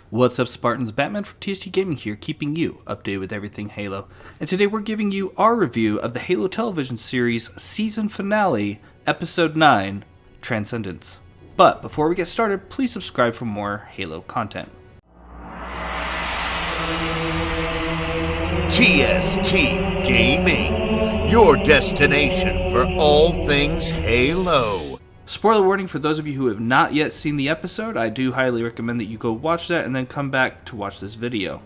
What's up, Spartans? Batman from TST Gaming here, keeping you updated with everything Halo. And today we're giving you our review of the Halo television series season finale, episode 9, Transcendence. But before we get started, please subscribe for more Halo content. TST Gaming, your destination for all things Halo. Spoiler warning for those of you who have not yet seen the episode. I do highly recommend that you go watch that and then come back to watch this video.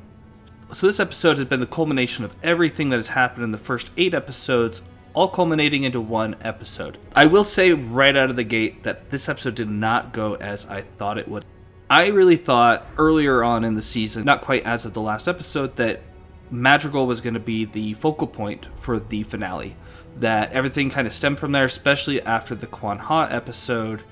So this episode has been the culmination of everything that has happened in the first 8 episodes, all culminating into one episode. I will say right out of the gate that this episode did not go as I thought it would. I really thought earlier on in the season, not quite as of the last episode, that Madrigal was going to be the focal point for the finale. That everything kind of stemmed from there, especially after the Quan Ha episode,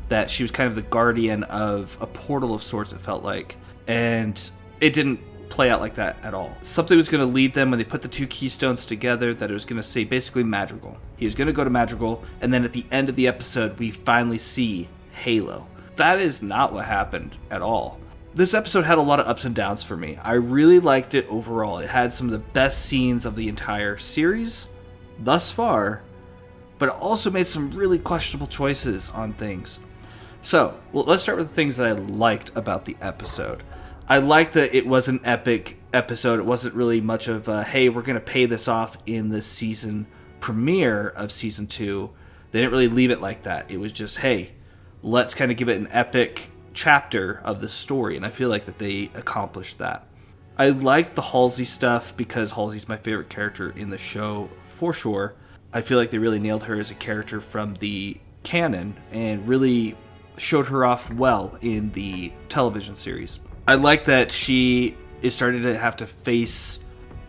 that she was kind of the guardian of a portal of sorts, it felt like. And it didn't play out like that at all. Something was going to lead them when they put the two keystones together, that it was going to say basically Madrigal. He was going to go to Madrigal, and then at the end of the episode, we finally see Halo. That is not what happened at all. This episode had a lot of ups and downs for me. I really liked it overall. It had some of the best scenes of the entire series thus far, but it also made some really questionable choices on things. So, let's start with the things that I liked about the episode. I liked that it was an epic episode. It wasn't really much of a, hey, we're going to pay this off in the season premiere of season 2. They didn't really leave it like that. It was just, hey, let's kind of give it an epic chapter of the story, and I feel like that they accomplished that. I liked the Halsey stuff because Halsey's my favorite character in the show for sure. I feel like they really nailed her as a character from the canon and really showed her off well in the television series. I like that she is starting to have to face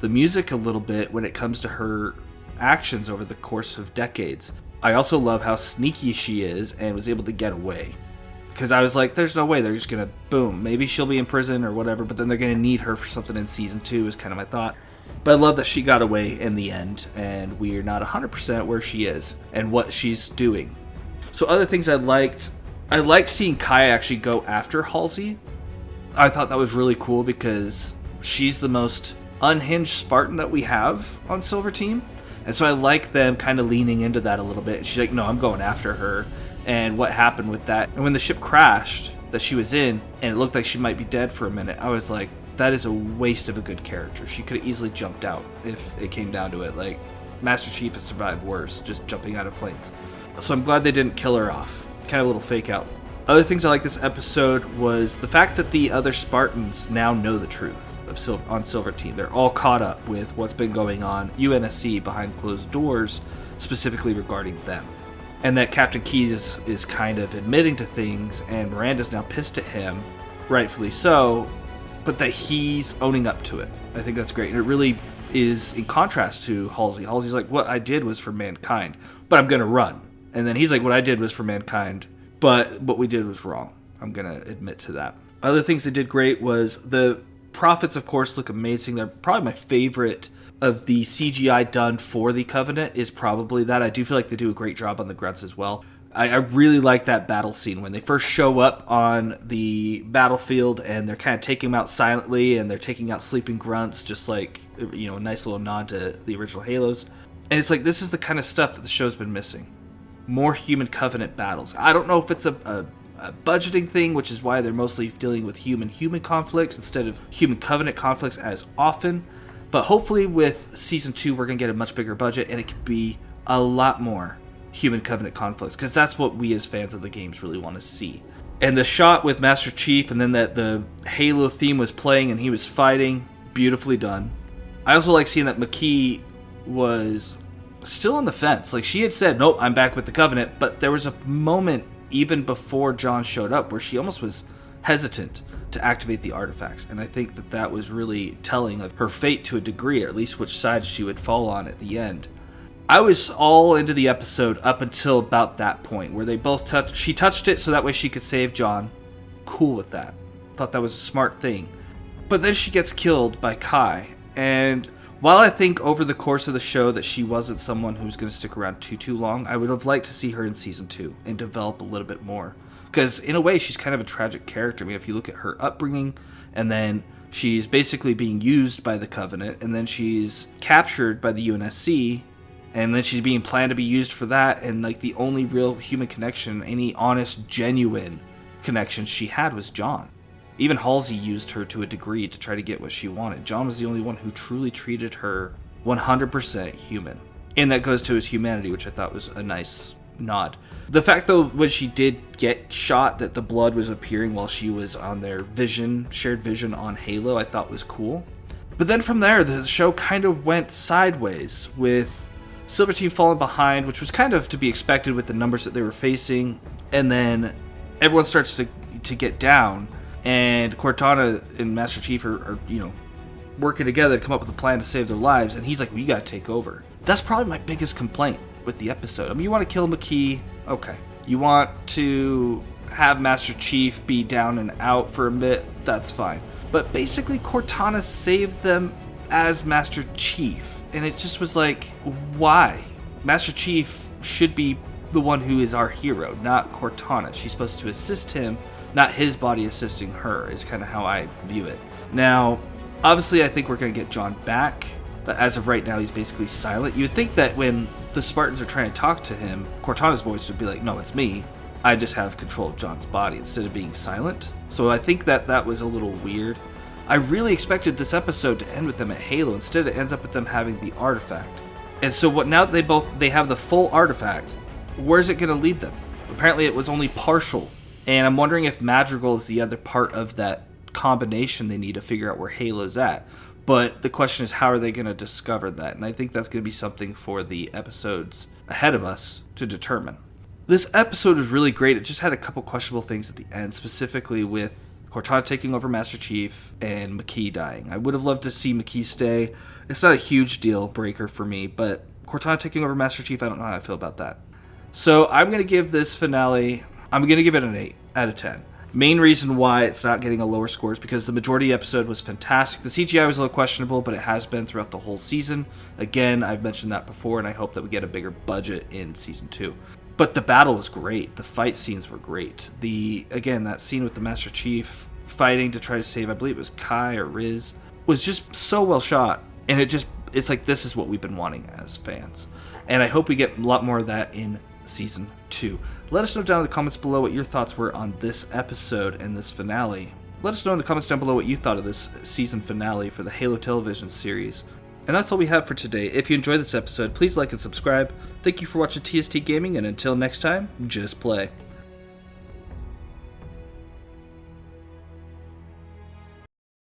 the music a little bit when it comes to her actions over the course of decades. I also love how sneaky she is and was able to get away. Because I was like, there's no way they're just going to, boom, maybe she'll be in prison or whatever, but then they're going to need her for something in season 2 is kind of my thought. But I love that she got away in the end, and we're not 100% where she is and what she's doing. So other things I liked seeing Kai actually go after Halsey. I thought that was really cool because she's the most unhinged Spartan that we have on Silver Team. And so I like them kind of leaning into that a little bit. And she's like, no, I'm going after her. And what happened with that. And when the ship crashed that she was in, and it looked like she might be dead for a minute, I was like, that is a waste of a good character. She could have easily jumped out if it came down to it. Like, Master Chief has survived worse, just jumping out of planes. So I'm glad they didn't kill her off. Kind of a little fake out. Other things I like this episode was the fact that the other Spartans now know the truth on Silver Team. They're all caught up with what's been going on UNSC behind closed doors, specifically regarding them. And that Captain Keyes is kind of admitting to things, and Miranda's now pissed at him, rightfully so, but that he's owning up to it. I think that's great. And it really is in contrast to Halsey. Halsey's like, what I did was for mankind, but I'm going to run. And then he's like, what I did was for mankind, but what we did was wrong. I'm going to admit to that. Other things they did great was the Prophets, of course, look amazing. They're probably my favorite of the CGI done for the Covenant is probably that. I do feel like they do a great job on the grunts as well. I really like that battle scene when they first show up on the battlefield and they're kind of taking them out silently and they're taking out sleeping grunts, just like, you know, a nice little nod to the original Halos. And it's like, this is the kind of stuff that the show's been missing. More human Covenant battles. I don't know if it's a budgeting thing, which is why they're mostly dealing with human conflicts instead of human Covenant conflicts as often. But hopefully with season 2, we're going to get a much bigger budget and it could be a lot more human Covenant conflicts, because that's what we as fans of the games really want to see. And the shot with Master Chief and then that the Halo theme was playing and he was fighting, beautifully done. I also like seeing that McKee was still on the fence. Like, she had said, nope, I'm back with the Covenant, but there was a moment even before John showed up where she almost was hesitant to activate the artifacts, and I think that that was really telling of her fate to a degree, or at least which side she would fall on at the end. I was all into the episode up until about that point where they both she touched it so that way she could save John. Cool with that. Thought that was a smart thing. But then she gets killed by Kai, and while I think over the course of the show that she wasn't someone who was going to stick around too long, I would have liked to see her in season 2 and develop a little bit more. Because in a way, she's kind of a tragic character. I mean, if you look at her upbringing, and then she's basically being used by the Covenant, and then she's captured by the UNSC, and then she's being planned to be used for that, and like the only real human connection, any honest, genuine connection she had was John. Even Halsey used her to a degree to try to get what she wanted. John was the only one who truly treated her 100% human. And that goes to his humanity, which I thought was a nice nod. The fact, though, when she did get shot, that the blood was appearing while she was on their shared vision on Halo, I thought was cool. But then from there, the show kind of went sideways, with Silver Team falling behind, which was kind of to be expected with the numbers that they were facing. And then everyone starts to get down, and Cortana and Master Chief are working together to come up with a plan to save their lives, and he's like, well, you gotta take over. That's probably my biggest complaint with the episode. I mean, you want to kill McKee, okay. You want to have Master Chief be down and out for a bit, that's fine. But basically, Cortana saved them as Master Chief, and it just was like, why? Master Chief should be the one who is our hero, not Cortana. She's supposed to assist him, not his body assisting her, is kind of how I view it. Now, obviously, I think we're going to get John back, but as of right now, he's basically silent. You would think that when the Spartans are trying to talk to him, Cortana's voice would be like, no, it's me. I just have control of John's body, instead of being silent. So I think that was a little weird. I really expected this episode to end with them at Halo. Instead, it ends up with them having the artifact. And so now that they have the full artifact, where's it going to lead them? Apparently, it was only partial. And I'm wondering if Madrigal is the other part of that combination they need to figure out where Halo's at. But the question is, how are they going to discover that? And I think that's going to be something for the episodes ahead of us to determine. This episode was really great. It just had a couple questionable things at the end, specifically with Cortana taking over Master Chief and McKee dying. I would have loved to see McKee stay. It's not a huge deal breaker for me, but Cortana taking over Master Chief, I don't know how I feel about that. So I'm going to give this finale, I'm going to give it an 8 out of 10. Main reason why it's not getting a lower score is because the majority episode was fantastic. The CGI was a little questionable, but it has been throughout the whole season. Again, I've mentioned that before, and I hope that we get a bigger budget in Season 2. But the battle was great. The fight scenes were great. Again, that scene with the Master Chief fighting to try to save, I believe it was Kai or Riz, was just so well shot. And it's like, this is what we've been wanting as fans. And I hope we get a lot more of that in Season 2. Let us know down in the comments below what your thoughts were on this episode and this finale. Let us know in the comments down below what you thought of this season finale for the Halo television series. And that's all we have for today. If you enjoyed this episode, please like and subscribe. Thank you for watching TST Gaming, and until next time, just play.